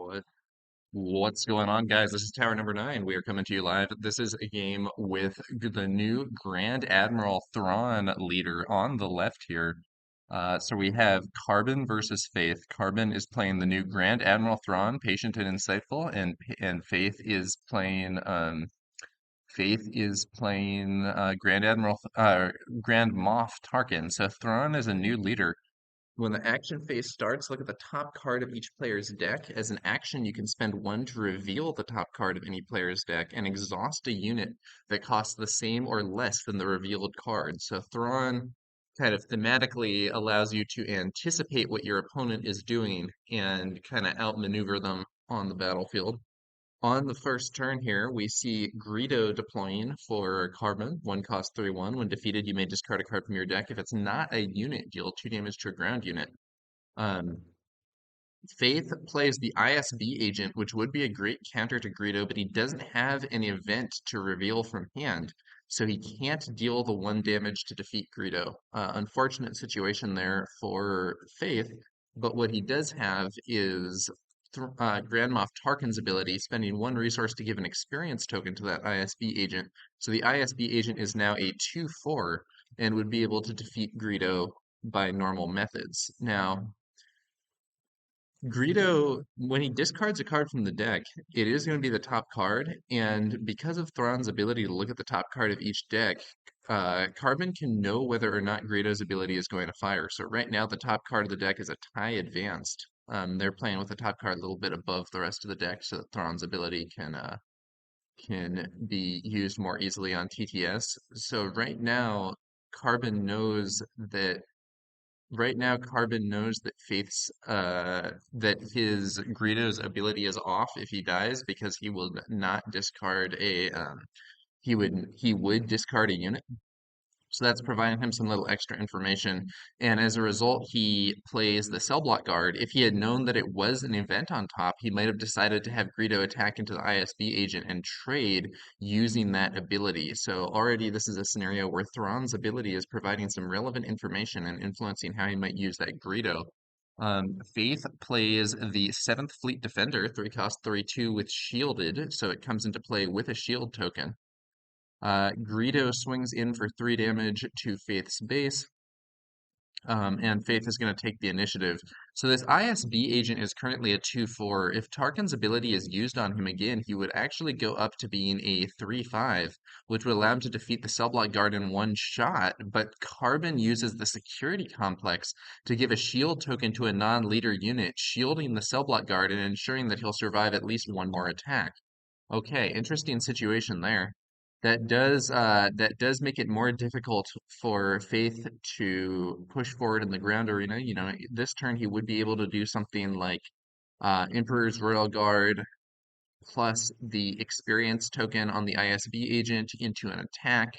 What what's going on, guys? This is Tower number 9. We are coming to you live. This is a game with the new Grand Admiral Thrawn leader on the left here. So we have Carbon versus Faith. Carbon is playing the new Grand Admiral Thrawn, patient and insightful, and Faith is playing Grand Moff Tarkin. So Thrawn is a new leader. When the action phase starts, look at the top card of each player's deck. As an action, you can spend 1 to reveal the top card of any player's deck and exhaust a unit that costs the same or less than the revealed card. So Thrawn kind of thematically allows you to anticipate what your opponent is doing and kind of outmaneuver them on the battlefield. On the first turn here, we see Greedo deploying for Carbon. 1 cost 3/1. When defeated, you may discard a card from your deck. If it's not a unit, deal 2 damage to a ground unit. Um, Faith plays the ISB agent, which would be a great counter to Greedo, but he doesn't have an event to reveal from hand, so he can't deal the 1 damage to defeat Greedo. Unfortunate situation there for Faith, but what he does have is Grand Moff Tarkin's ability, spending 1 resource to give an experience token to that ISB agent. So the ISB agent is now a 2/4 and would be able to defeat Greedo by normal methods. Now, Greedo, when he discards a card from the deck, it is going to be the top card, and because of Thrawn's ability to look at the top card of each deck, Carbon can know whether or not Greedo's ability is going to fire. So right now, the top card of the deck is a tie advanced. They're playing with the top card a little bit above the rest of the deck, so that Thrawn's ability can be used more easily on TTS. So right now, Carbon knows that that his Greedo's ability is off if he dies because he will not discard he would discard a unit. So that's providing him some little extra information. And as a result, he plays the cell block guard. If he had known that it was an event on top, he might have decided to have Greedo attack into the ISB agent and trade using that ability. So already this is a scenario where Thrawn's ability is providing some relevant information and influencing how he might use that Greedo. Faith plays the 7th Fleet Defender, 3 cost 3/2 with shielded, so it comes into play with a shield token. Greedo swings in for 3 damage to Faith's base, and Faith is going to take the initiative. So this ISB agent is currently a 2/4. If Tarkin's ability is used on him again, he would actually go up to being a 3/5, which would allow him to defeat the cell block guard in 1 shot, but Carbon uses the security complex to give a shield token to a non-leader unit, shielding the cell block guard and ensuring that he'll survive at least 1 more attack. Okay, interesting situation there. That does make it more difficult for Faith to push forward in the ground arena. This turn he would be able to do something like Emperor's Royal Guard plus the experience token on the ISB agent into an attack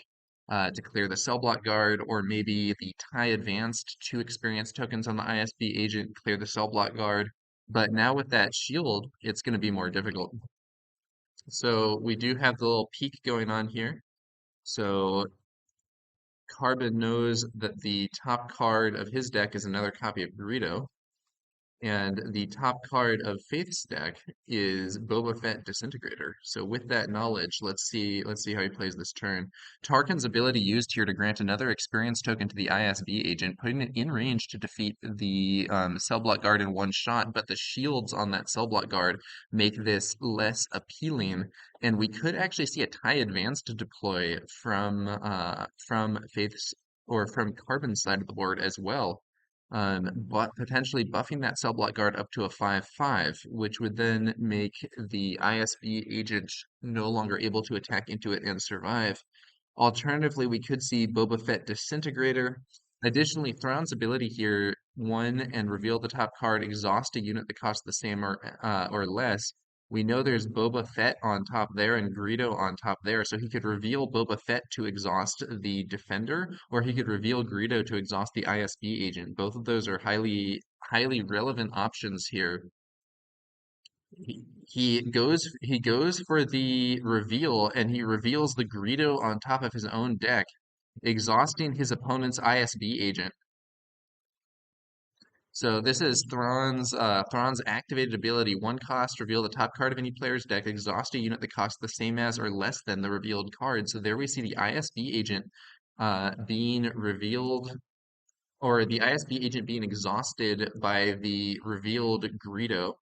to clear the cell block guard, or maybe the tie advanced 2 experience tokens on the ISB agent, clear the cell block guard. But now with that shield, it's going to be more difficult. So we do have the little peak going on here. So Carbon knows that the top card of his deck is another copy of Greedo, and the top card of Faith's deck is Boba Fett Disintegrator. So with that knowledge, let's see how he plays this turn. Tarkin's ability used here to grant another experience token to the ISB agent, putting it in range to defeat the cell block guard in 1 shot, but the shields on that cell block guard make this less appealing, and we could actually see a tie advance to deploy from Faith's or from Carbon's side of the board as well, but potentially buffing that cell block guard up to a 5/5, which would then make the ISB agent no longer able to attack into it and survive. Alternatively, we could see Boba Fett Disintegrator. Additionally, Thrawn's ability here, 1 and reveal the top card, exhaust a unit that costs the same or less. We know there's Boba Fett on top there and Greedo on top there, so he could reveal Boba Fett to exhaust the Defender, or he could reveal Greedo to exhaust the ISB agent. Both of those are highly relevant options here. He goes for the reveal, and he reveals the Greedo on top of his own deck, exhausting his opponent's ISB agent. So this is Thrawn's activated ability. One cost, reveal the top card of any player's deck. Exhaust a unit that costs the same as or less than the revealed card. So there we see the ISB agent being revealed, or the ISB agent being exhausted by the revealed Greedo.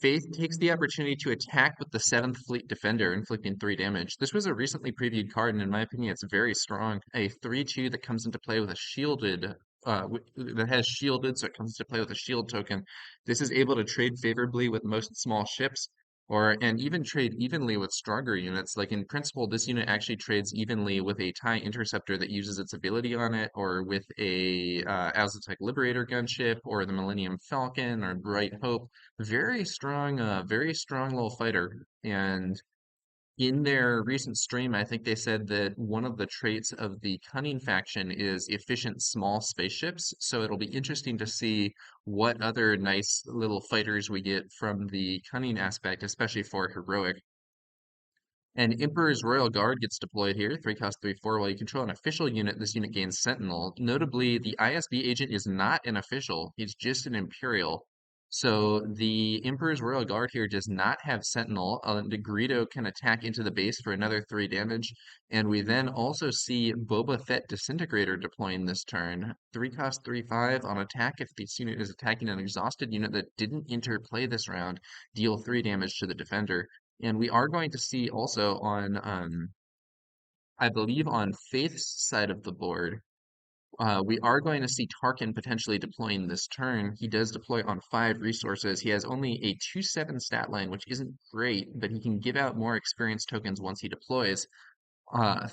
Faith takes the opportunity to attack with the 7th Fleet Defender, inflicting 3 damage. This was a recently previewed card, and in my opinion, it's very strong. A 3/2 that comes into play with a shielded, that has shielded, so it comes into play with a shield token. This is able to trade favorably with most small ships, and even trade evenly with stronger units. Like in principle, this unit actually trades evenly with a TIE Interceptor that uses its ability on it, or with a Aztec Liberator gunship, or the Millennium Falcon, or Bright Hope. Very strong little fighter. And in their recent stream, I think they said that one of the traits of the Cunning faction is efficient small spaceships. So it'll be interesting to see what other nice little fighters we get from the Cunning aspect, especially for heroic. And Emperor's Royal Guard gets deployed here, 3 cost 3/4. While you control an official unit, this unit gains Sentinel. Notably, the ISB agent is not an official, he's just an Imperial. So the Emperor's Royal Guard here does not have Sentinel. The Greedo can attack into the base for another 3 damage. And we then also see Boba Fett Disintegrator deploying this turn. 3 cost 3/5 on attack. If this unit is attacking an exhausted unit that didn't interplay this round, deal 3 damage to the defender. And we are going to see also on, I believe on Faith's side of the board, we are going to see Tarkin potentially deploying this turn. He does deploy on 5 resources. He has only a 2/7 stat line, which isn't great, but he can give out more experience tokens once he deploys.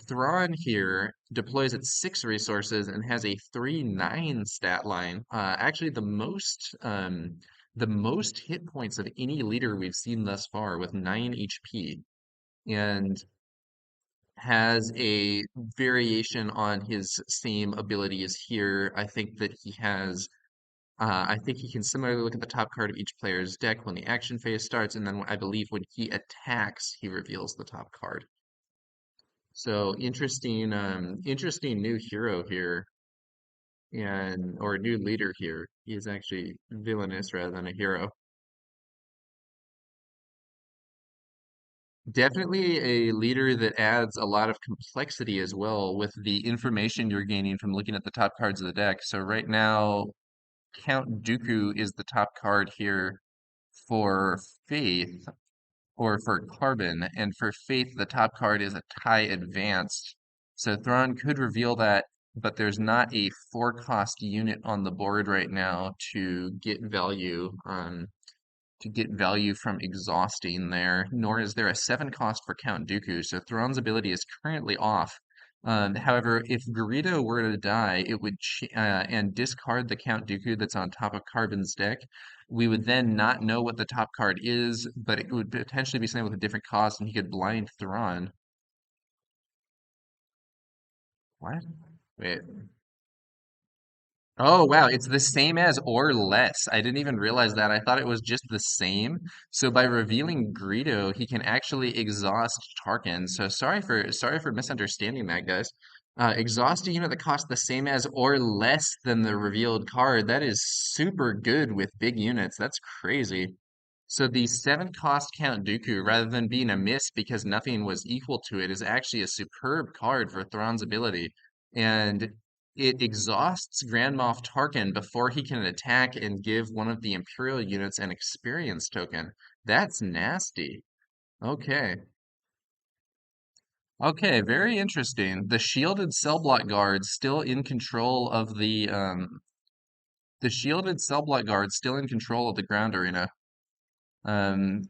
Thrawn here deploys at 6 resources and has a 3/9 stat line. Actually, the most hit points of any leader we've seen thus far with 9 HP, and has a variation on his same abilities here. I think he can similarly look at the top card of each player's deck when the action phase starts, and then I believe when he attacks, he reveals the top card. So interesting new hero here, and or new leader here. He is actually villainous rather than a hero. Definitely a leader that adds a lot of complexity as well with the information you're gaining from looking at the top cards of the deck. So right now, Count Dooku is the top card here for Faith, or for Carbon, and for Faith, the top card is a tie advanced. So Thrawn could reveal that, but there's not a 4 cost unit on the board right now to get value from exhausting there, nor is there a 7 cost for Count Dooku, so Thrawn's ability is currently off. However, if Greedo were to die, it would and discard the Count Dooku that's on top of Carbon's deck. We would then not know what the top card is, but it would potentially be something with a different cost, and he could blind Thrawn. What? Wait. Oh wow, it's the same as or less. I didn't even realize that. I thought it was just the same. So by revealing Greedo, he can actually exhaust Tarkin. So sorry for misunderstanding that, guys. Exhaust a unit that costs the same as or less than the revealed card. That is super good with big units. That's crazy. So the 7 cost Count Dooku, rather than being a miss because nothing was equal to it, is actually a superb card for Thrawn's ability. And it exhausts Grand Moff Tarkin before he can attack and give one of the Imperial units an experience token. That's nasty. Okay. Okay, very interesting. The shielded cell block guard still in control of the shielded cell block guard still in control of the ground arena. Um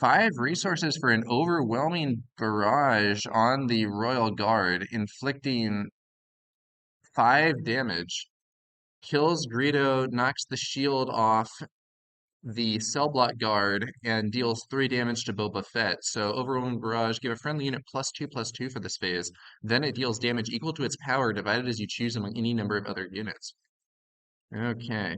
5 resources for an overwhelming barrage on the Royal Guard, inflicting 5 damage. Kills Greedo, knocks the shield off the cell block guard, and deals 3 damage to Boba Fett. So overwhelming barrage, give a friendly unit +2/+2 for this phase. Then it deals damage equal to its power, divided as you choose among any number of other units. Okay.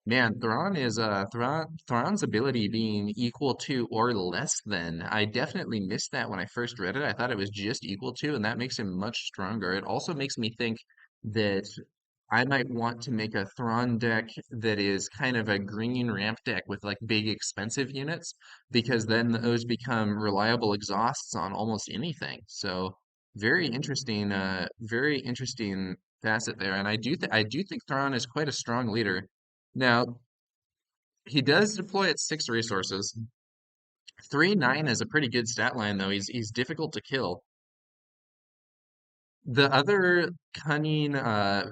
Man, Thrawn's ability being equal to or less than. I definitely missed that when I first read it. I thought it was just equal to, and that makes him much stronger. It also makes me think that I might want to make a Thrawn deck that is kind of a green ramp deck with like big expensive units, because then those become reliable exhausts on almost anything. So very interesting facet there. And I do think Thrawn is quite a strong leader. Now, he does deploy at 6 resources. 3-9 is a pretty good stat line, though. He's difficult to kill. The other cunning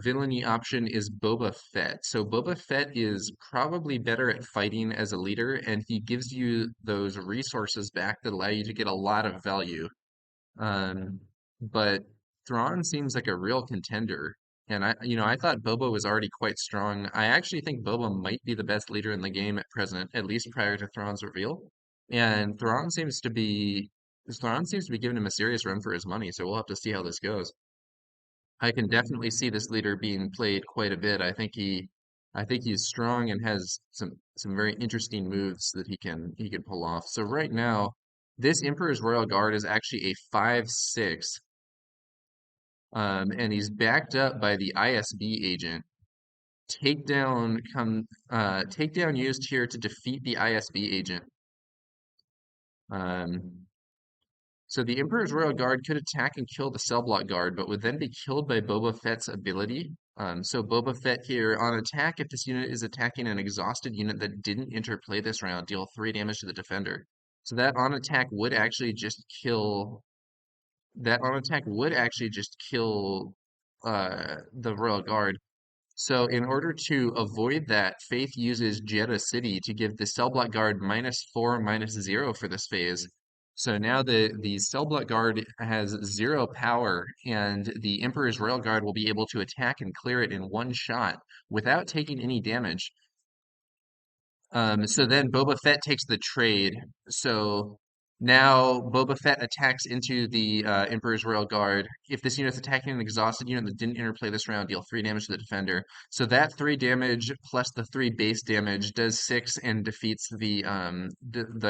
villainy option is Boba Fett. So Boba Fett is probably better at fighting as a leader, and he gives you those resources back that allow you to get a lot of value. Um, but Thrawn seems like a real contender. And I thought Boba was already quite strong. I actually think Boba might be the best leader in the game at present, at least prior to Thrawn's reveal. And Thrawn seems to be giving him a serious run for his money, so we'll have to see how this goes. I can definitely see this leader being played quite a bit. I think he's strong and has some very interesting moves that he can pull off. So right now, this Emperor's Royal Guard is actually a 5/6, and he's backed up by the ISB agent. Takedown used here to defeat the ISB agent. Um, So the Emperor's Royal Guard could attack and kill the Cell Block Guard, but would then be killed by Boba Fett's ability. So Boba Fett here on attack, if this unit is attacking an exhausted unit that didn't interplay this round, deal 3 damage to the defender. So that on attack would actually just kill the Royal Guard. So in order to avoid that, Faith uses Jeddah City to give the Cell Block Guard -4, -0 for this phase. So now the Cell Block Guard has 0 power, and the Emperor's Royal Guard will be able to attack and clear it in one shot without taking any damage. So then Boba Fett takes the trade. So now Boba Fett attacks into the Emperor's Royal Guard. If this unit's attacking an exhausted unit that didn't interplay this round, deal 3 damage to the defender. So that 3 damage plus the 3 base damage does 6 and defeats the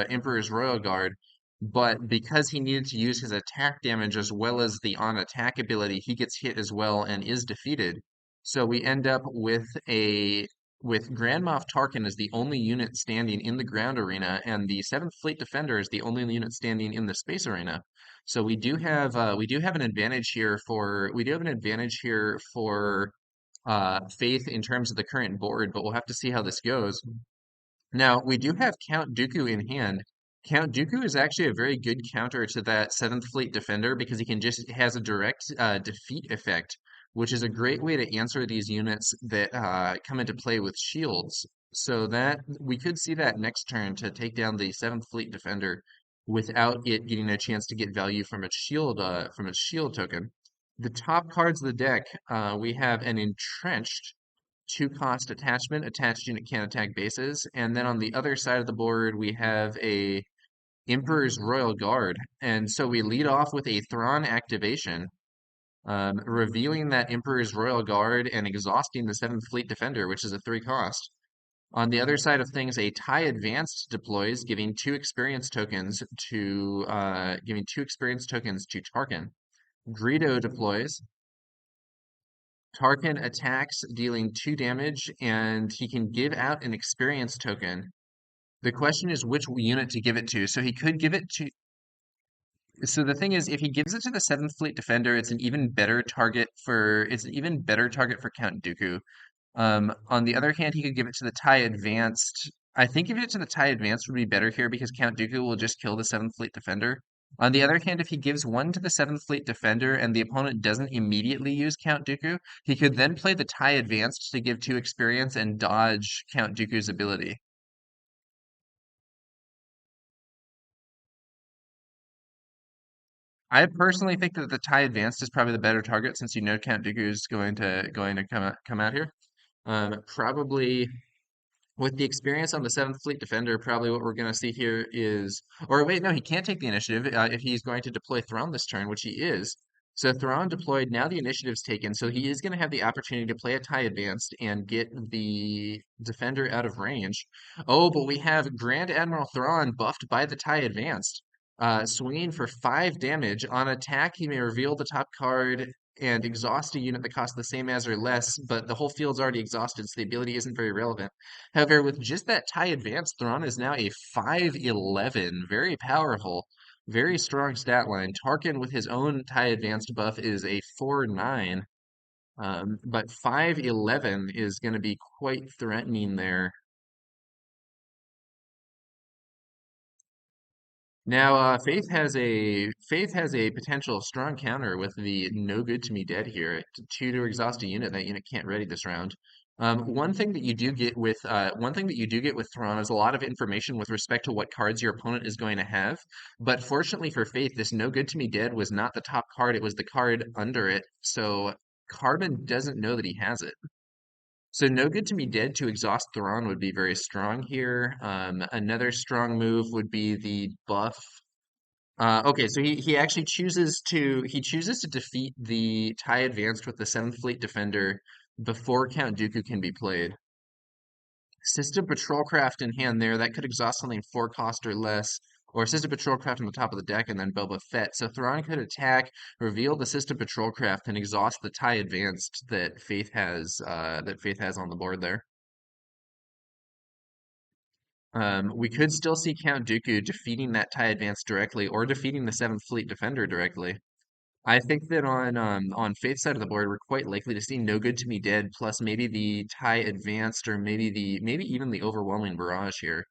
Emperor's Royal Guard. But because he needed to use his attack damage as well as the on attack ability, he gets hit as well and is defeated. So we end up with Grand Moff Tarkin as the only unit standing in the ground arena, and the Seventh Fleet Defender is the only unit standing in the space arena. So we do have an advantage here for Faith in terms of the current board, but we'll have to see how this goes. Now, we do have Count Dooku in hand. Count Dooku is actually a very good counter to that Seventh Fleet Defender because has a direct defeat effect, which is a great way to answer these units that come into play with shields. So that we could see that next turn to take down the Seventh Fleet Defender without it getting a chance to get value from its shield token. The top cards of the deck, we have an Entrenched 2 cost attachment. Attached unit can attack bases. And then on the other side of the board, we have a Emperor's Royal Guard. And so we lead off with a Thrawn activation, revealing that Emperor's Royal Guard and exhausting the 7th Fleet Defender, which is a 3 cost. On the other side of things, a TIE Advanced deploys, giving 2 experience tokens to Tarkin. Greedo deploys. Tarkin attacks, dealing 2 damage, and he can give out an experience token. The question is which unit to give it to. So he could give it to. So the thing is, if he gives it to the Seventh Fleet Defender, it's an even better target for Count Dooku. On the other hand, he could give it to the TIE Advanced. I think giving it to the TIE Advanced would be better here because Count Dooku will just kill the Seventh Fleet Defender. On the other hand, if he gives one to the Seventh Fleet Defender and the opponent doesn't immediately use Count Dooku, he could then play the TIE Advanced to give 2 experience and dodge Count Dooku's ability. I personally think that the TIE Advanced is probably the better target since you know Count Dooku is going to come out here. Probably with the experience on the Seventh Fleet Defender, probably what we're going to see here is, or wait, no, he can't take the initiative if he's going to deploy Thrawn this turn, which he is. So Thrawn deployed, now the initiative's taken, so he is going to have the opportunity to play a tie advanced and get the defender out of range. Oh, but we have Grand Admiral Thrawn buffed by the tie advanced. Swinging for 5 damage. On attack, he may reveal the top card and exhaust a unit that costs the same as or less, but the whole field's already exhausted, so the ability isn't very relevant. However, with just that tie advanced, Thrawn is now a 5/11, very powerful. Very strong stat line. Tarkin with his own tie advanced buff is a 4/9, but 5/11 is going to be quite threatening there. Now, Faith has a potential strong counter with the no good to me dead here. Two to exhaust a unit. That unit can't ready this round. One thing that you do get with Thrawn is a lot of information with respect to what cards your opponent is going to have. But fortunately for Faith, this no good to me dead was not the top card. It was the card under it. So Carbon doesn't know that he has it. So no good to me dead to exhaust Thrawn would be very strong here. Another strong move would be the buff. Okay, so he actually chooses to defeat the tie advanced with the Seventh Fleet Defender before Count Dooku can be played. System Patrolcraft in hand there, that could exhaust something 4 cost or less, or System Patrolcraft on the top of the deck and then Boba Fett. So Thrawn could attack, reveal the System Patrolcraft, and exhaust the tie advanced that Faith has on the board there. We could still see Count Dooku defeating that tie advance directly or defeating the Seventh Fleet Defender directly. I think that on Faith's side of the board, we're quite likely to see No Good to Me Dead plus maybe the tie advanced or maybe even the overwhelming barrage here.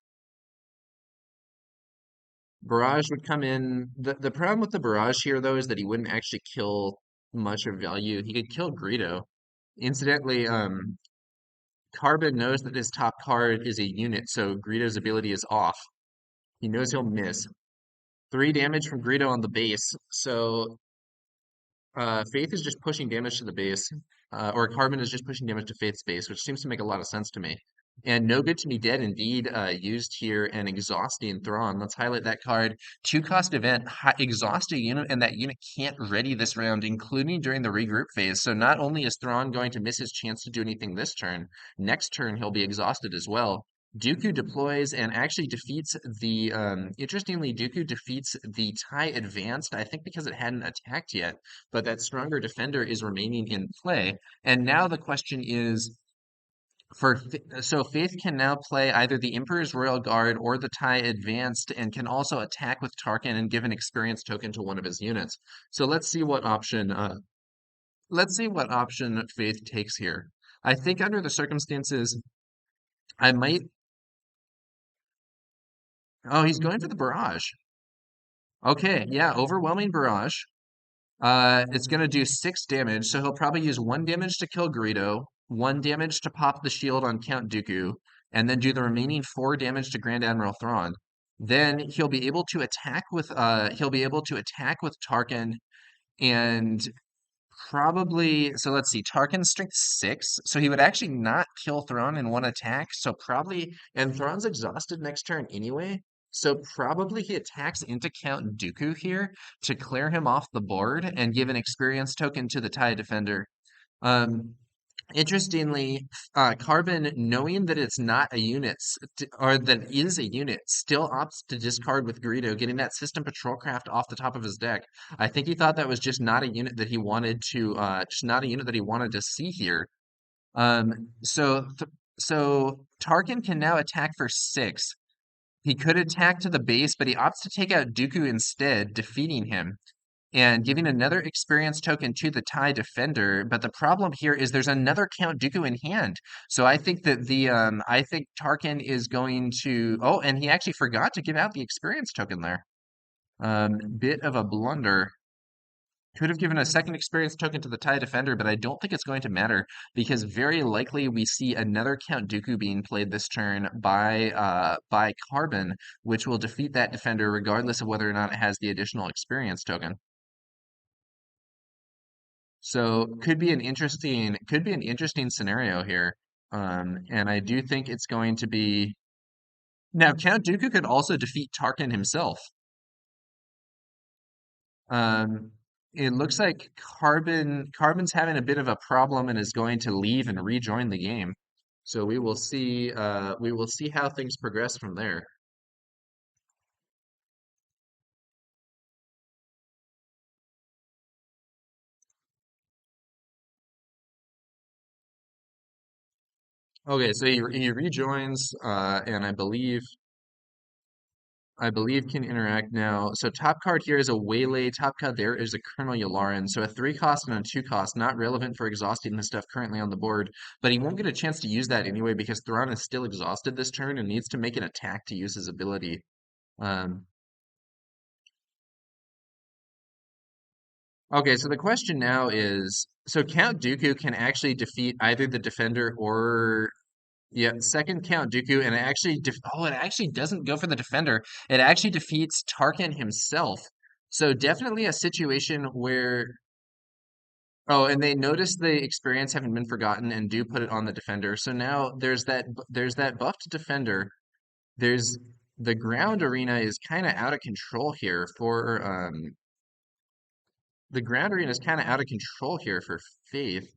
Barrage would come in. The problem with the barrage here though is that he wouldn't actually kill much of value. He could kill Greedo. Incidentally, Carbon knows that his top card is a unit, so Greedo's ability is off. He knows he'll miss. 3 damage from Greedo on the base. So Faith is just pushing damage to the base, or Carbon is just pushing damage to Faith's base, which seems to make a lot of sense to me. And No Good to Me Dead indeed used here and Exhausting Thrawn. Let's highlight that card. 2 cost event, exhaust a unit, and that unit can't ready this round, including during the regroup phase. So not only is Thrawn going to miss his chance to do anything this turn, next turn he'll be exhausted as well. Dooku deploys and actually defeats interestingly, Dooku defeats the tie advanced, I think because it hadn't attacked yet, but that stronger defender is remaining in play. And now the question is, so Faith can now play either the Emperor's Royal Guard or the tie advanced and can also attack with Tarkin and give an experience token to one of his units. So let's see what option Faith takes here. I think under the circumstances, I might. Oh, he's going for the barrage. Okay, yeah, overwhelming barrage. It's gonna do 6 damage, so he'll probably use 1 damage to kill Greedo, 1 damage to pop the shield on Count Dooku, and then do the remaining 4 damage to Grand Admiral Thrawn. Then he'll be able to attack with Tarkin and probably, so let's see, Tarkin's strength 6, so he would actually not kill Thrawn in one attack, so probably, and Thrawn's exhausted next turn anyway, so probably he attacks into Count Dooku here to clear him off the board and give an experience token to the TIE Defender. Um, Interestingly, Carbon, knowing that it's not a unit, or that it is a unit, still opts to discard with Greedo, getting that System Patrolcraft off the top of his deck. I think he thought that was just not a unit that he wanted just not a unit that he wanted to see here. So Tarkin can now attack for 6. He could attack to the base, but he opts to take out Dooku instead, defeating him and giving another experience token to the TIE Defender. But the problem here is there's another Count Dooku in hand. So I think that I think Tarkin is going to. Oh, and he actually forgot to give out the experience token there. Bit of a blunder. Could have given a second experience token to the TIE Defender, but I don't think it's going to matter because very likely we see another Count Dooku being played this turn by Carbon, which will defeat that defender regardless of whether or not it has the additional experience token. So could be an interesting scenario here. And I do think it's going to be now Count Dooku could also defeat Tarkin himself. Um, it looks like Carbon's having a bit of a problem and is going to leave and rejoin the game. So we will see how things progress from there. Okay, so he rejoins and I believe can interact now. So top card here is a Waylay, top card there is a Colonel Yularen. So a 3 cost and a 2 cost, not relevant for exhausting the stuff currently on the board, but he won't get a chance to use that anyway because Thrawn is still exhausted this turn and needs to make an attack to use his ability. Um, okay, so the question now is, so Count Dooku can actually defeat either the defender or yeah, second Count Dooku, and it actually doesn't go for the defender. It actually defeats Tarkin himself. So definitely a situation where oh, and they notice the experience having been forgotten and do put it on the defender. So now there's that buffed defender. There's the ground arena is kind of out of control here for the ground arena is kind of out of control here for Faith.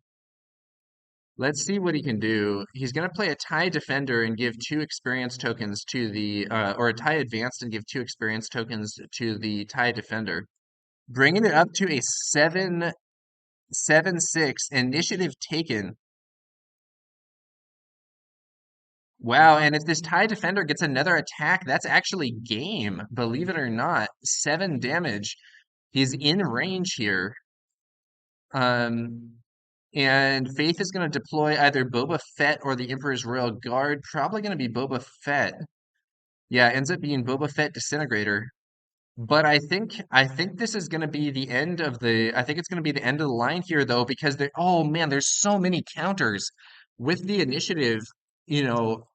Let's see what he can do. He's going to play a tie defender and give 2 experience tokens to the, or a tie advanced and give 2 experience tokens to the tie defender, bringing it up to a 7-6 initiative taken. Wow, and if this tie defender gets another attack, that's actually game, believe it or not. 7 damage. He's in range here. Um, and Faith is going to deploy either Boba Fett or the Emperor's Royal Guard. Probably going to be Boba Fett. Yeah, ends up being Boba Fett Disintegrator. But I think this is going to be the end of the I think it's going to be the end of the line here though because there oh man, there's so many counters with the initiative, you know,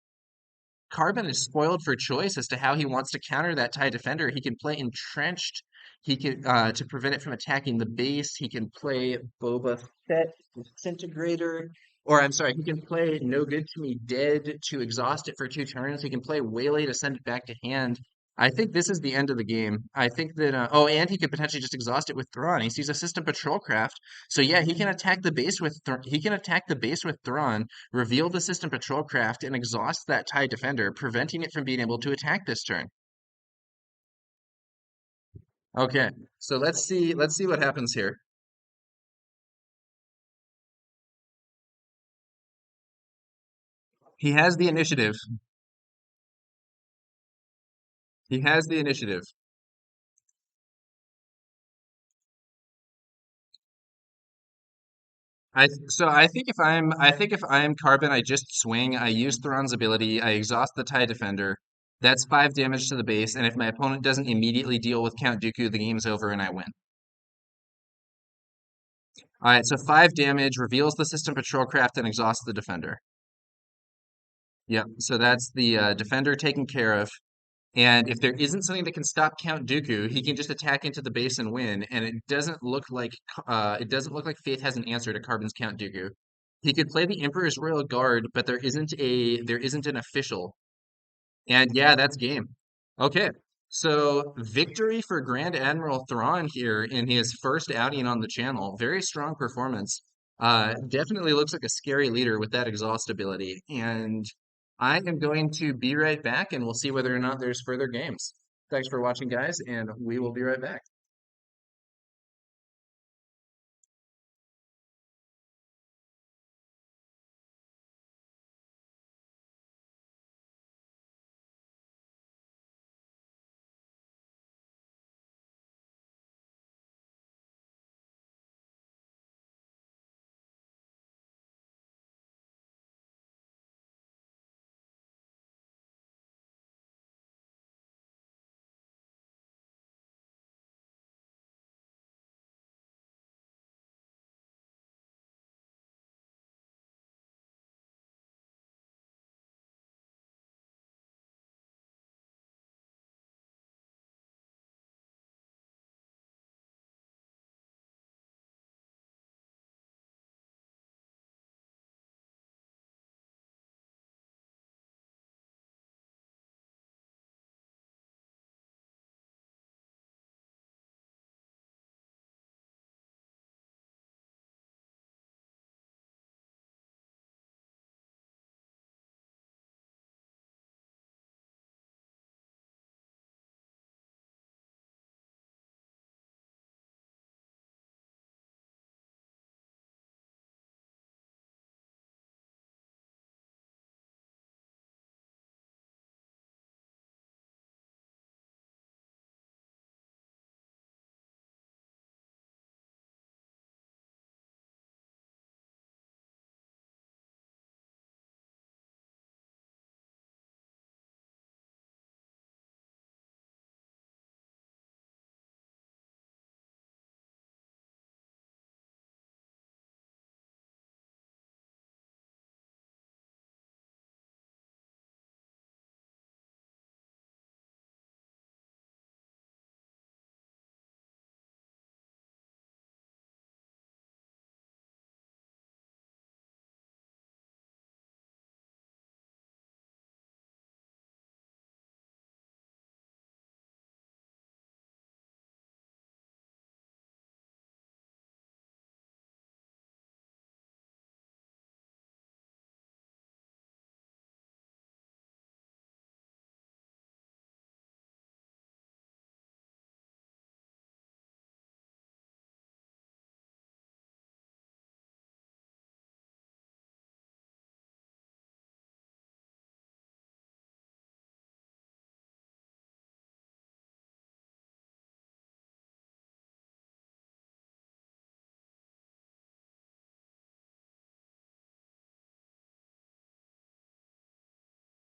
Carbon is spoiled for choice as to how he wants to counter that TIE defender. He can play entrenched. He can to prevent it from attacking the base. He can play Boba Fett Disintegrator, or I'm sorry, he can play No Good to Me Dead to exhaust it for 2 turns. He can play Waylay to send it back to hand. I think this is the end of the game. I think that oh, and he could potentially just exhaust it with Thrawn. He sees a system patrol craft, so yeah, he can attack the base with he can attack the base with Thrawn, reveal the system patrol craft, and exhaust that TIE defender, preventing it from being able to attack this turn. Okay, so let's see what happens here. He has the initiative. He has the initiative. I think if I'm Carbon, I just swing. I use Thrawn's ability. I exhaust the TIE defender. That's 5 damage to the base, and if my opponent doesn't immediately deal with Count Dooku, the game's over and I win. All right, so 5 damage reveals the system patrol craft and exhausts the defender. Yep. So that's the defender taken care of. And if there isn't something that can stop Count Dooku, he can just attack into the base and win. And it doesn't look like Faith has an answer to Carbon's Count Dooku. He could play the Emperor's Royal Guard, but there isn't an official. And yeah, that's game. Okay. So victory for Grand Admiral Thrawn here in his first outing on the channel. Very strong performance. Definitely looks like a scary leader with that exhaust ability. And I am going to be right back and we'll see whether or not there's further games. Thanks for watching, guys, and we will be right back.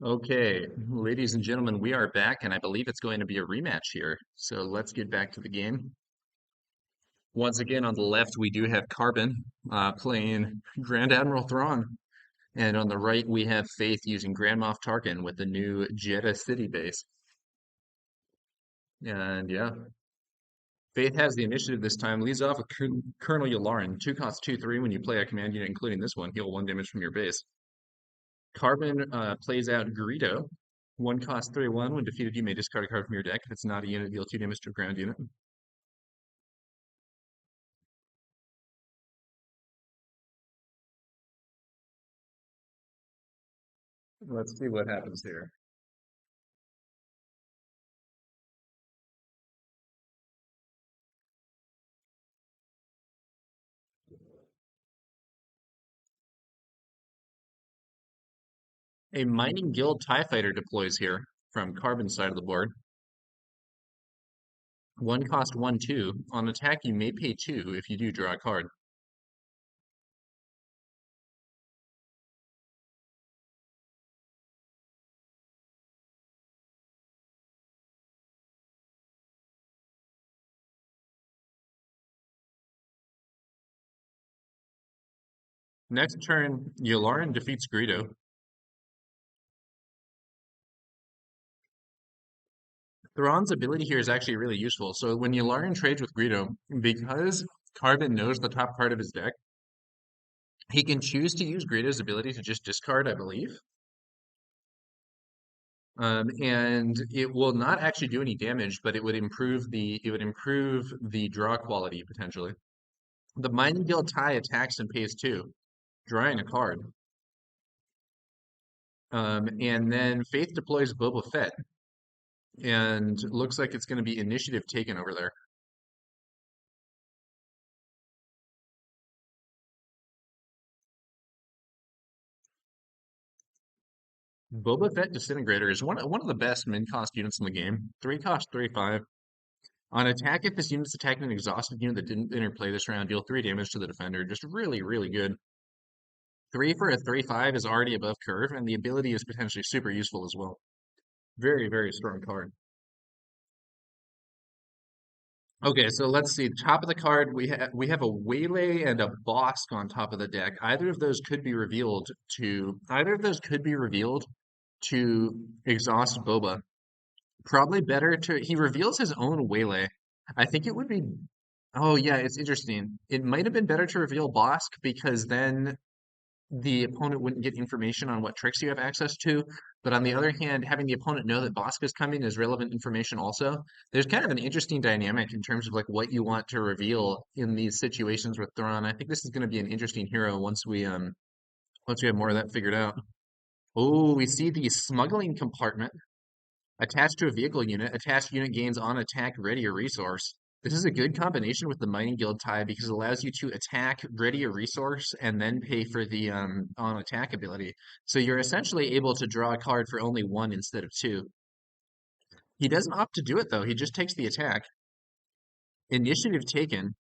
Okay, ladies and gentlemen, we are back, and I believe it's going to be a rematch here. So let's get back to the game. Once again, on the left, we do have Carbon playing Grand Admiral Thrawn, and on the right, we have Faith using Grand Moff Tarkin with the new Jeddah City base. And yeah, Faith has the initiative this time, leads off with Colonel Yularen, 2 cost 2/3 when you play a command unit, including this one, heal 1 damage from your base. Carbon plays out Greedo. 1 cost 3/1. When defeated, you may discard a card from your deck. If it's not a unit, deal 2 damage to a ground unit. Let's see what happens here. A Mining Guild TIE Fighter deploys here from Carbon's side of the board. 1 cost 1/2. On attack, you may pay 2 if you do draw a card. Next turn, Yularen defeats Greedo. Thrawn's ability here is actually really useful. So when Yularen trades with Greedo, because Carbon knows the top part of his deck, he can choose to use Greedo's ability to just discard, I believe. And it will not actually do any damage, but it would improve the draw quality potentially. The Mining Guild tie attacks and pays 2, drawing a card. And then Faith deploys Boba Fett, and looks like it's going to be initiative taken over there. Boba Fett Disintegrator is one of the best min cost units in the game. 3 cost 3/5. On attack, if this unit's attacking an exhausted unit that didn't interplay this round, deal 3 damage to the defender. Just really, really good. 3 for a 3/5 is already above curve, and the ability is potentially super useful as well. Very, very strong card. Okay, so let's see. Top of the card, we have a Waylay and a Bosk on top of the deck. Either of those could be revealed to exhaust Boba. Probably better to he reveals his own Waylay. I think it would be. Oh yeah, it's interesting. It might have been better to reveal Bosk because then the opponent wouldn't get information on what tricks you have access to. But on the other hand, having the opponent know that Bosk is coming is relevant information also. There's kind of an interesting dynamic in terms of like what you want to reveal in these situations with Thrawn. I think this is going to be an interesting hero once we have more of that figured out. Oh, we see the smuggling compartment attached to a vehicle unit. Attached unit gains on attack ready a resource. This is a good combination with the Mining Guild tie because it allows you to attack, ready a resource, and then pay for the on attack ability. So you're essentially able to draw a card for only 1 instead of 2. He doesn't opt to do it though. He just takes the attack. Initiative taken.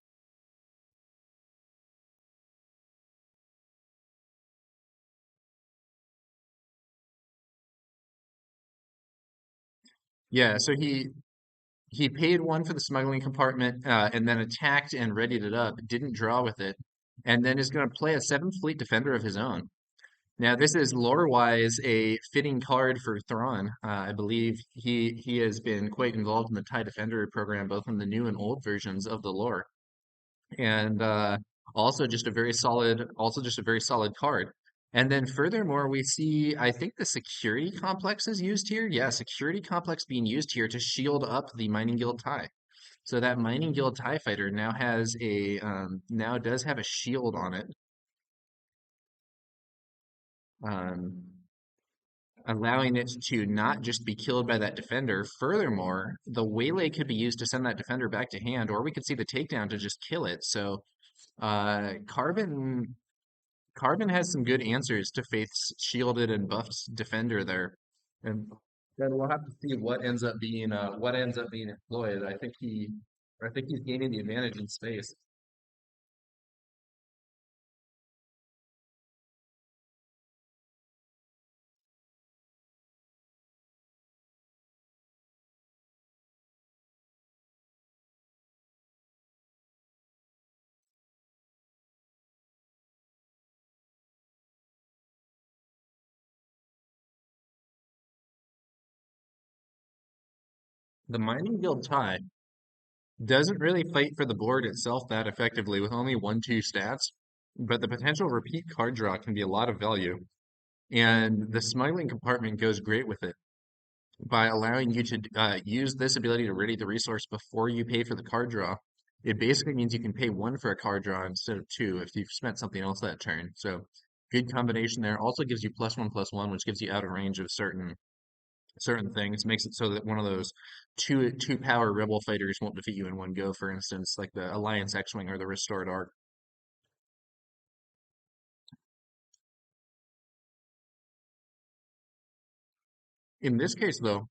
Yeah, so he paid 1 for the smuggling compartment, and then attacked and readied it up. Didn't draw with it, and then is going to play a 7th Fleet Defender of his own. Now, this is lore-wise a fitting card for Thrawn. I believe he has been quite involved in the TIE Defender program, both in the new and old versions of the lore, and also just a very solid card. And then furthermore, we see I think the security complex is used here. Yeah, security complex being used here to shield up the Mining Guild tie. So that Mining Guild TIE fighter now does have a shield on it. Um, Allowing it to not just be killed by that defender. Furthermore, the waylay could be used to send that defender back to hand, or we could see the takedown to just kill it. So, Carbon has some good answers to Faith's shielded and buffed defender there, and then we'll have to see what ends up being employed. I think he's gaining the advantage in space. The Mining Guild tie doesn't really fight for the board itself that effectively with only 1/2 stats, but the potential repeat card draw can be a lot of value. And the smuggling compartment goes great with it by allowing you to use this ability to ready the resource before you pay for the card draw. It basically means you can pay one for a card draw instead of two if you've spent something else that turn. So good combination there. Also gives you +1/+1, which gives you out of range of certain things. Makes it so that one of those two power rebel fighters won't defeat you in one go, for instance, like the Alliance X-Wing or the Restored Arc. In this case, though,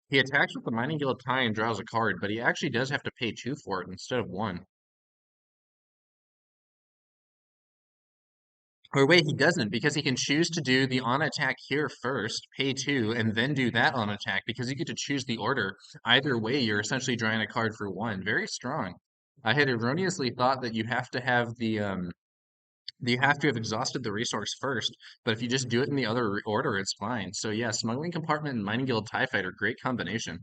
he attacks with the Mining Guild tie and draws a card, but he actually does have to pay two for it instead of one. Or wait, he doesn't, because he can choose to do the on attack here first, pay two, and then do that on attack because you get to choose the order. Either way, you're essentially drawing a card for one. Very strong. I had erroneously thought that you have to have you have to have exhausted the resource first, but if you just do it in the other order, it's fine. So yeah, Smuggling Compartment and Mining Guild TIE Fighter, great combination.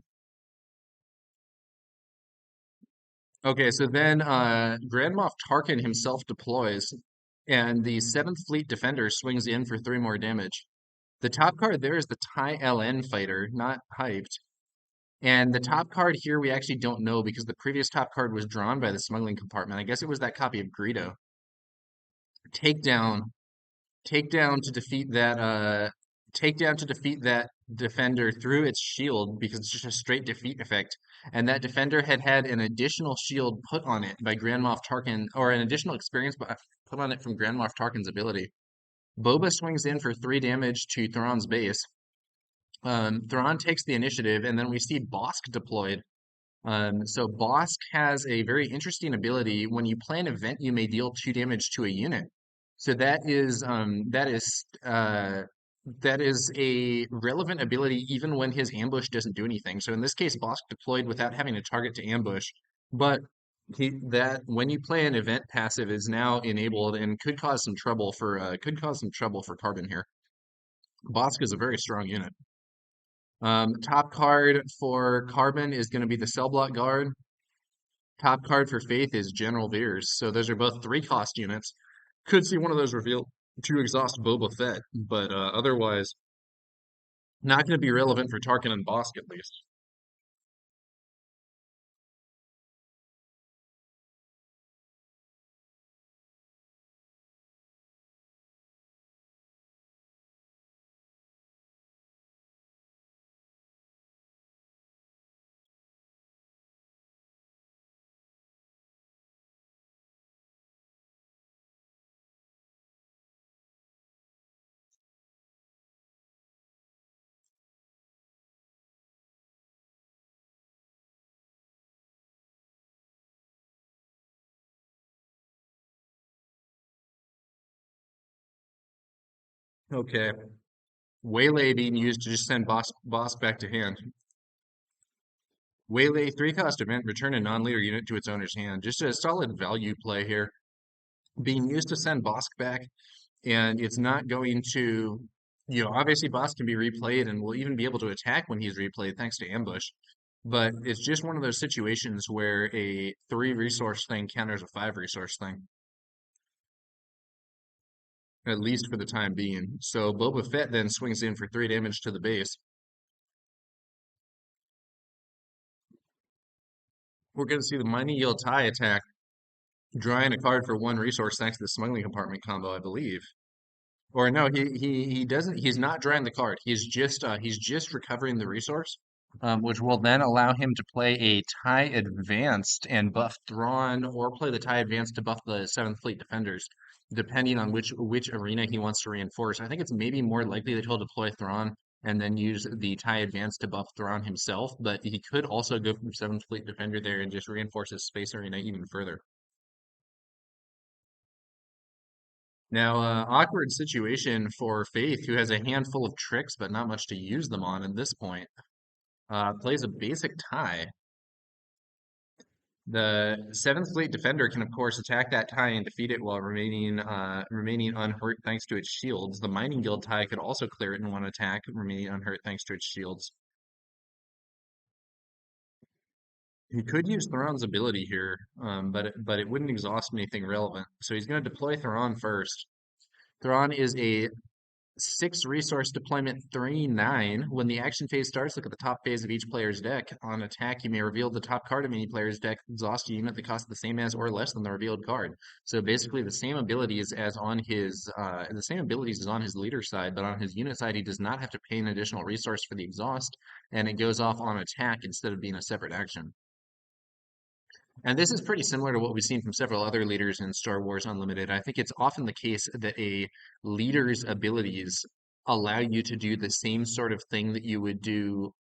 Okay, so then Grand Moff Tarkin himself deploys, and the 7th Fleet Defender swings in for 3 more damage. The top card there is the TIE LN Fighter, not hyped. And the top card here we actually don't know because the previous top card was drawn by the Smuggling Compartment. I guess it was that copy of Greedo. Takedown takedown to defeat that takedown to defeat that defender through its shield because it's just a straight defeat effect. And that defender had had an additional shield put on it by Grand Moff Tarkin, or an additional experience put on it from Grand Moff Tarkin's ability. Boba swings in for 3 damage to Thrawn's base. Thrawn takes the initiative, and then we see Bosk deployed. So Bosk has a very interesting ability. When you play an event, you may deal 2 damage to a unit. So that is a relevant ability even when his ambush doesn't do anything. So in this case, Bosk deployed without having a target to ambush, but that when you play an event passive is now enabled and could cause some trouble for Carbon here. Bosk is a very strong unit. Top card for Carbon is going to be the Cell Block Guard. Top card for Faith is General Veers. So those are both 3 cost units. Could see one of those revealed to exhaust Boba Fett, but otherwise not going to be relevant for Tarkin and Bosk at least. Okay. Waylay being used to just send Bosk back to hand. Waylay 3 cost event, return a non-leader unit to its owner's hand. Just a solid value play here. Being used to send Bosk back, and it's not going to, obviously Bosk can be replayed and will even be able to attack when he's replayed thanks to ambush. But it's just one of those situations where a 3 resource thing counters a 5 resource thing, at least for the time being. So Boba Fett then swings in for 3 damage to the base. We're going to see the Mighty Yield Tie attack, drawing a card for 1 resource thanks to the Smuggling Compartment combo, I believe. Or no, he doesn't. He's not drawing the card. He's just recovering the resource, which will then allow him to play a tie advanced and buff Thrawn, or play the tie advanced to buff the 7th Fleet defenders, depending on which arena he wants to reinforce. I think it's maybe more likely that he'll deploy Thrawn and then use the tie advanced to buff Thrawn himself, but he could also go from 7th Fleet defender there and just reinforce his space arena even further. Now, awkward situation for Faith, who has a handful of tricks but not much to use them on at this point. Plays a basic tie. The 7th Fleet Defender can, of course, attack that tie and defeat it while remaining unhurt thanks to its shields. The Mining Guild tie could also clear it in one attack, remaining unhurt thanks to its shields. He could use Thrawn's ability here, but it wouldn't exhaust anything relevant. So he's going to deploy Thrawn first. Thrawn is a 6 resource deployment 3/9. When the action phase starts, look at the top phase of each player's deck. On attack, you may reveal the top card of any player's deck, exhaust a unit that costs the same as or less than the revealed card. So basically, the same abilities as on his leader side, but on his unit side, he does not have to pay an additional resource for the exhaust, and it goes off on attack instead of being a separate action. And this is pretty similar to what we've seen from several other leaders in Star Wars Unlimited. I think it's often the case that a leader's abilities allow you to do the same sort of thing that you would do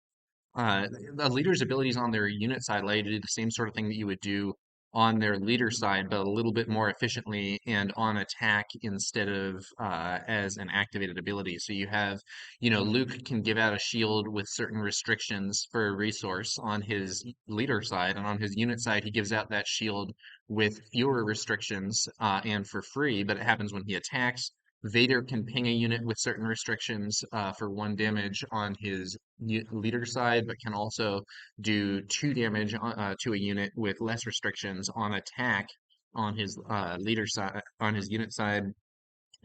the leader's abilities on their unit side allow you to do the same sort of thing that you would do on their leader side, but a little bit more efficiently and on attack instead of as an activated ability. So you have, Luke can give out a shield with certain restrictions for a resource on his leader side, and on his unit side, he gives out that shield with fewer restrictions and for free, but it happens when he attacks. Vader can ping a unit with certain restrictions for 1 damage on his leader side, but can also do 2 damage to a unit with less restrictions on attack on his leader side, on his unit side.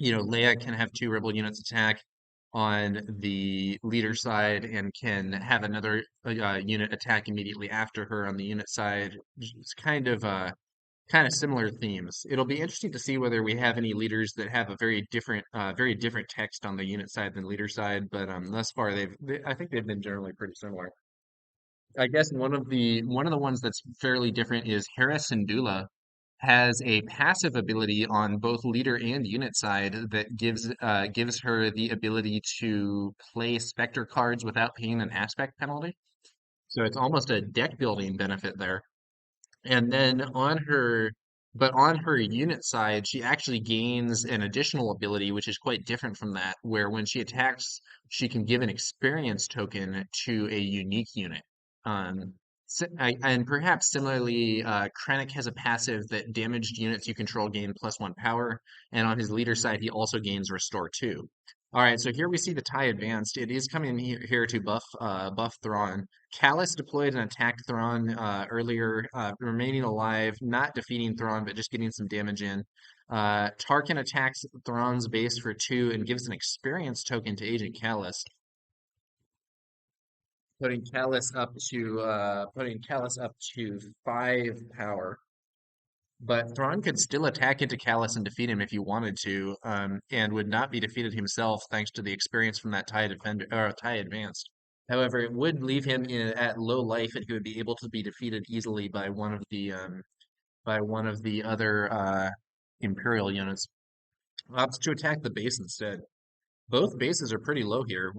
Leia can have 2 rebel units attack on the leader side and can have another unit attack immediately after her on the unit side. It's kind of similar themes. It'll be interesting to see whether we have any leaders that have a very different text on the unit side than leader side. But thus far, I think they've been generally pretty similar. I guess one of the ones that's fairly different is Hera Syndulla has a passive ability on both leader and unit side that gives her the ability to play Spectre cards without paying an aspect penalty. So it's almost a deck building benefit there. And then on her unit side, she actually gains an additional ability, which is quite different from that, where when she attacks, she can give an experience token to a unique unit. And perhaps similarly, Krennic has a passive that damaged units you control gain +1 power, and on his leader side, he also gains Restore 2. All right, so here we see the tie advanced. It is coming here to buff Thrawn. Callus deployed and attacked Thrawn earlier, remaining alive, not defeating Thrawn, but just getting some damage in. Tarkin attacks Thrawn's base for 2 and gives an experience token to Agent Callus, putting Callus up to 5 power. But Thrawn could still attack into Callus and defeat him if he wanted to, and would not be defeated himself thanks to the experience from that tie advanced. However, it would leave him at low life, and he would be able to be defeated easily by one of the other Imperial units. Opts to attack the base instead. Both bases are pretty low here.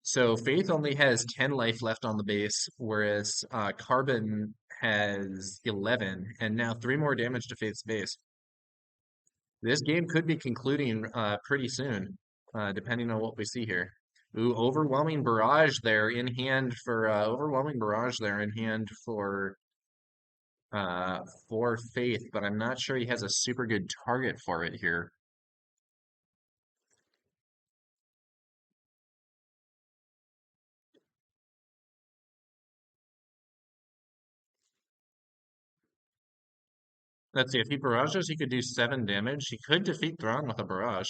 So Faith only has 10 life left on the base, whereas Carbon has 11, and now 3 more damage to Faith's base. This game could be concluding pretty soon, depending on what we see here. Ooh, overwhelming barrage there in hand for Faith, but I'm not sure he has a super good target for it here. Let's see, if he barrages, he could do 7 damage. He could defeat Thrawn with a barrage.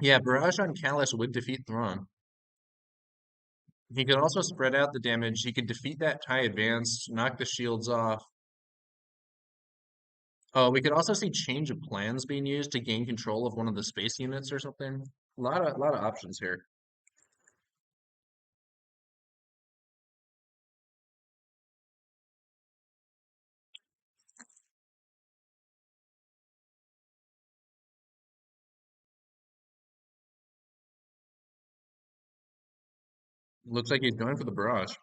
Yeah, barrage on Callus would defeat Thrawn. He could also spread out the damage. He could defeat that tie advance, knock the shields off. Oh, we could also see change of plans being used to gain control of one of the space units or something. A lot of options here. Looks like he's going for the barrage.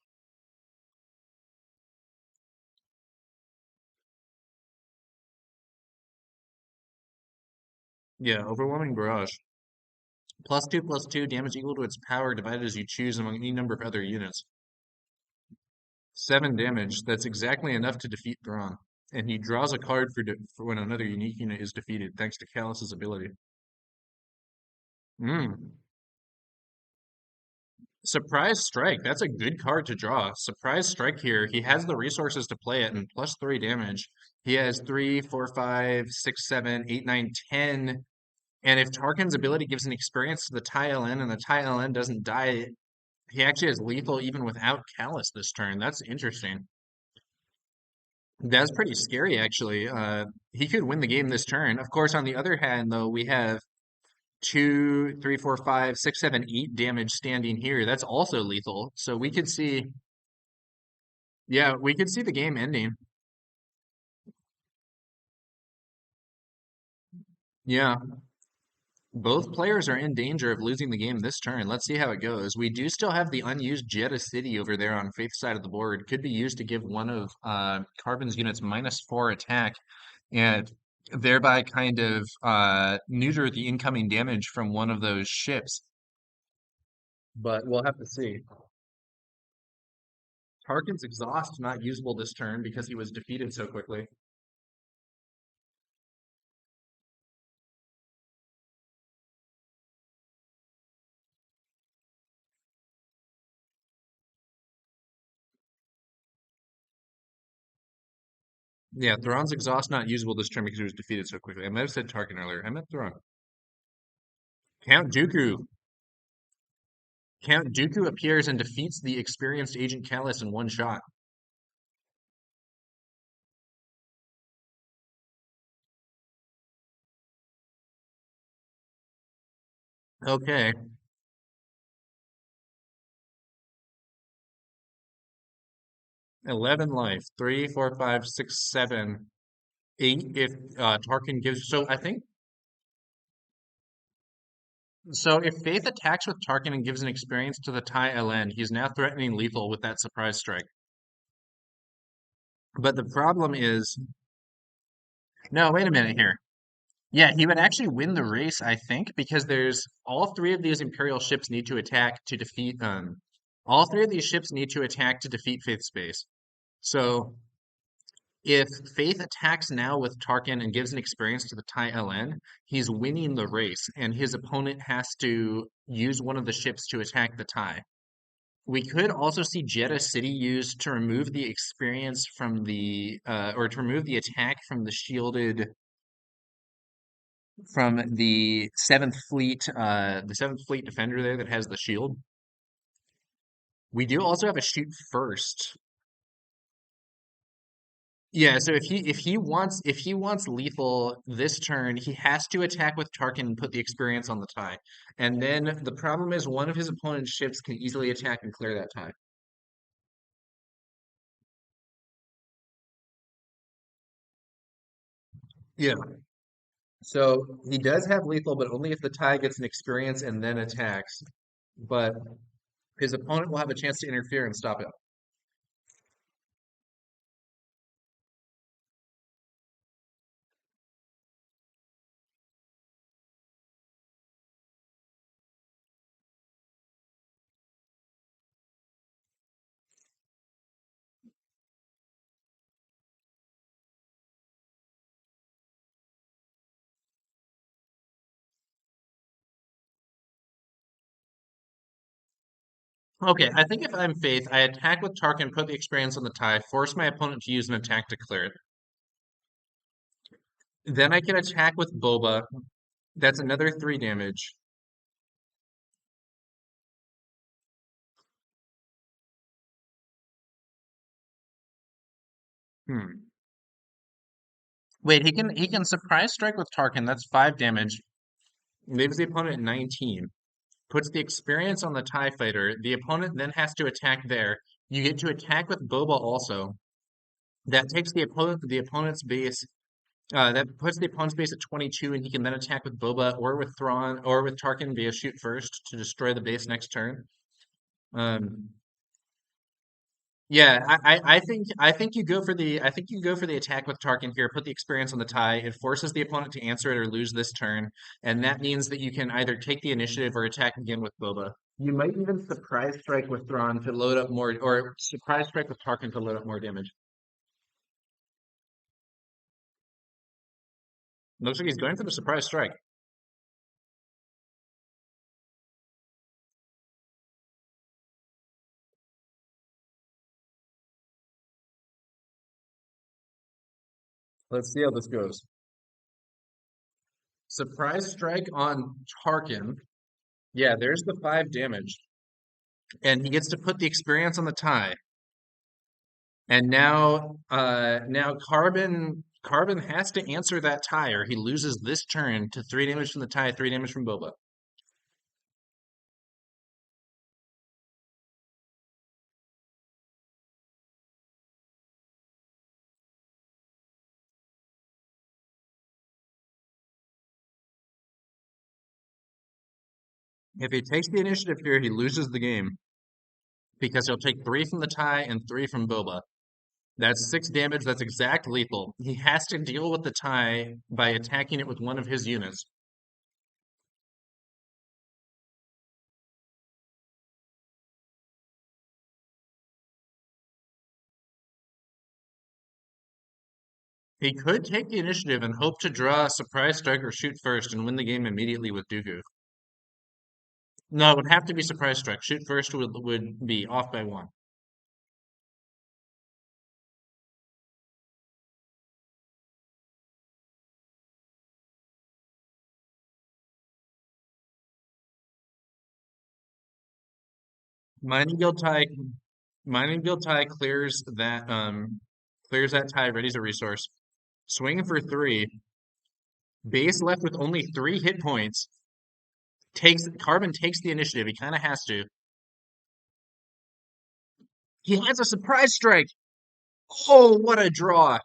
Yeah, overwhelming barrage. +2/+2, damage equal to its power divided as you choose among any number of other units. 7 damage. That's exactly enough to defeat Thrawn. And he draws a card for when another unique unit is defeated, thanks to Callus's ability. Hmm. Surprise Strike. That's a good card to draw. Surprise Strike here. He has the resources to play it and plus 3 damage. He has 3, 4, 5, 6, 7, 8, 9, 10. And if Tarkin's ability gives an experience to the TIE LN and the TIE LN doesn't die, he actually has lethal even without Callus this turn. That's interesting. That's pretty scary, actually. He could win the game this turn. Of course, on the other hand, though, we have 2, 3, 4, 5, 6, 7, 8 damage standing here. That's also lethal. So we could see, yeah, we could see the game ending. Yeah, both players are in danger of losing the game this turn. Let's see how it goes. We do still have the unused Jeddah City over there on Faith's side of the board. Could be used to give one of Carbon's units -4 attack and thereby kind of neuter the incoming damage from one of those ships. But we'll have to see. Tarkin's exhaust not usable this turn because he was defeated so quickly. Yeah, Thrawn's exhaust not usable this turn because he was defeated so quickly. I might have said Tarkin earlier. I meant Thrawn. Count Dooku. Count Dooku appears and defeats the experienced Agent Callus in one shot. Okay, 11 life. 3, 4, 5, 6, 7, 8. If Tarkin gives, so I think so. If Faith attacks with Tarkin and gives an experience to the TIE LN, he's now threatening lethal with that surprise strike. But the problem is, no, wait a minute here. Yeah, he would actually win the race, I think, because there's all three of these Imperial ships need to attack to defeat all three of these ships need to attack to defeat Faith Space. So if Faith attacks now with Tarkin and gives an experience to the TIE LN, he's winning the race, and his opponent has to use one of the ships to attack the TIE. We could also see Jeddah City used to remove the experience from the or to remove the attack from the shielded from the Seventh Fleet defender there that has the shield. We do also have a shoot first. Yeah, so if he wants lethal this turn, he has to attack with Tarkin and put the experience on the tie. And then the problem is one of his opponent's ships can easily attack and clear that tie. Yeah. So he does have lethal, but only if the tie gets an experience and then attacks. But his opponent will have a chance to interfere and stop it. Okay, I think if I'm Faith, I attack with Tarkin, put the experience on the tie, force my opponent to use an attack to clear it. Then I can attack with Boba. That's another 3 damage. Hmm. Wait, he can surprise strike with Tarkin. That's 5 damage. Leaves the opponent at 19. Puts the experience on the TIE fighter. The opponent then has to attack there. You get to attack with Boba also. That takes the opponent's base. That puts the opponent's base at 22, and he can then attack with Boba or with Thrawn or with Tarkin via shoot first to destroy the base next turn. Um, yeah, I think you go for the attack with Tarkin here. Put the experience on the tie. It forces the opponent to answer it or lose this turn, and that means that you can either take the initiative or attack again with Boba. You might even surprise strike with Thrawn to load up more, or surprise strike with Tarkin to load up more damage. Looks like he's going for the surprise strike. Let's see how this goes. Surprise strike on Tarkin. Yeah, there's the 5 damage. And he gets to put the experience on the tie. And now Carbon has to answer that tie or he loses this turn to 3 damage from the tie, 3 damage from Boba. If he takes the initiative here, he loses the game because he'll take 3 from the tie and 3 from Boba. That's 6 damage. That's exact lethal. He has to deal with the tie by attacking it with one of his units. He could take the initiative and hope to draw a surprise strike or shoot first and win the game immediately with Dooku. No, it would have to be surprise strike. Shoot first would be off by 1. Mining Guild tie, Mining Guild tie clears that tie, readies a resource. Swinging for 3. Base left with only 3 hit points. Carbon takes the initiative. He kind of has to. He has a surprise strike. Oh, what a draw!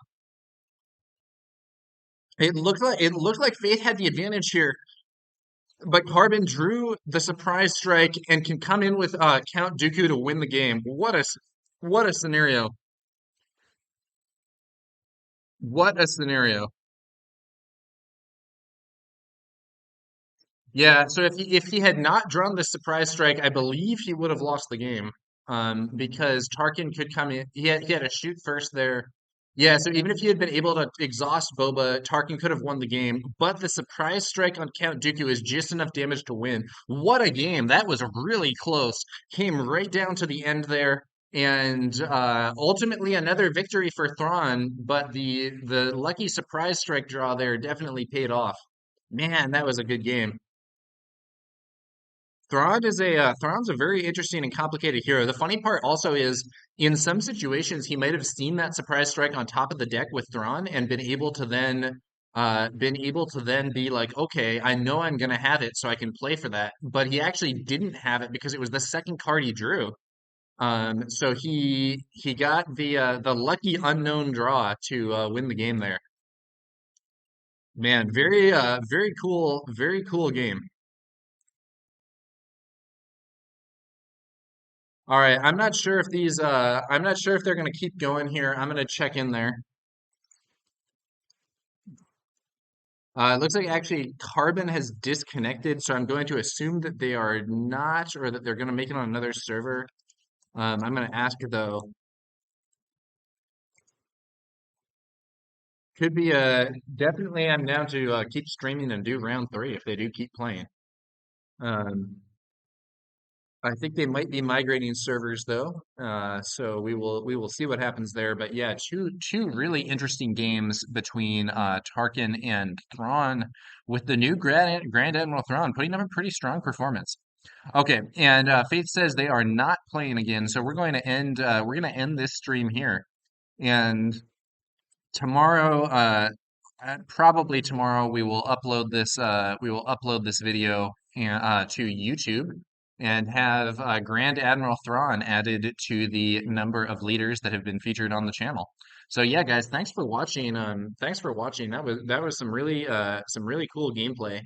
It looked like Faith had the advantage here, but Carbon drew the surprise strike and can come in with Count Dooku to win the game. What a scenario! What a scenario! Yeah, so if he had not drawn the surprise strike, I believe he would have lost the game. Because Tarkin could come in. He had a shoot first there. Yeah, so even if he had been able to exhaust Boba, Tarkin could have won the game. But the surprise strike on Count Dooku is just enough damage to win. What a game! That was really close. Came right down to the end there. And ultimately another victory for Thrawn, but the lucky surprise strike draw there definitely paid off. Man, that was a good game. Thrawn's a very interesting and complicated hero. The funny part also is in some situations he might have seen that surprise strike on top of the deck with Thrawn and been able to then be like, okay, I know I'm gonna have it, so I can play for that. But he actually didn't have it because it was the second card he drew. So he got the lucky unknown draw to win the game there. Man, very cool game. All right, I'm not sure if they're gonna keep going here. I'm gonna check in there. It looks like actually Carbon has disconnected, so I'm going to assume that they are not, or that they're gonna make it on another server. I'm gonna ask though. Could be definitely I'm down to keep streaming and do round 3 if they do keep playing. Um, I think they might be migrating servers though, so we will see what happens there. But yeah, two really interesting games between Tarkin and Thrawn, with the new Grand Admiral Thrawn putting up a pretty strong performance. Okay, and Faith says they are not playing again, so we're going to end this stream here. And tomorrow, probably tomorrow, we will upload this video to YouTube and have Grand Admiral Thrawn added to the number of leaders that have been featured on the channel. So yeah, guys, thanks for watching. Thanks for watching. That was some really cool gameplay.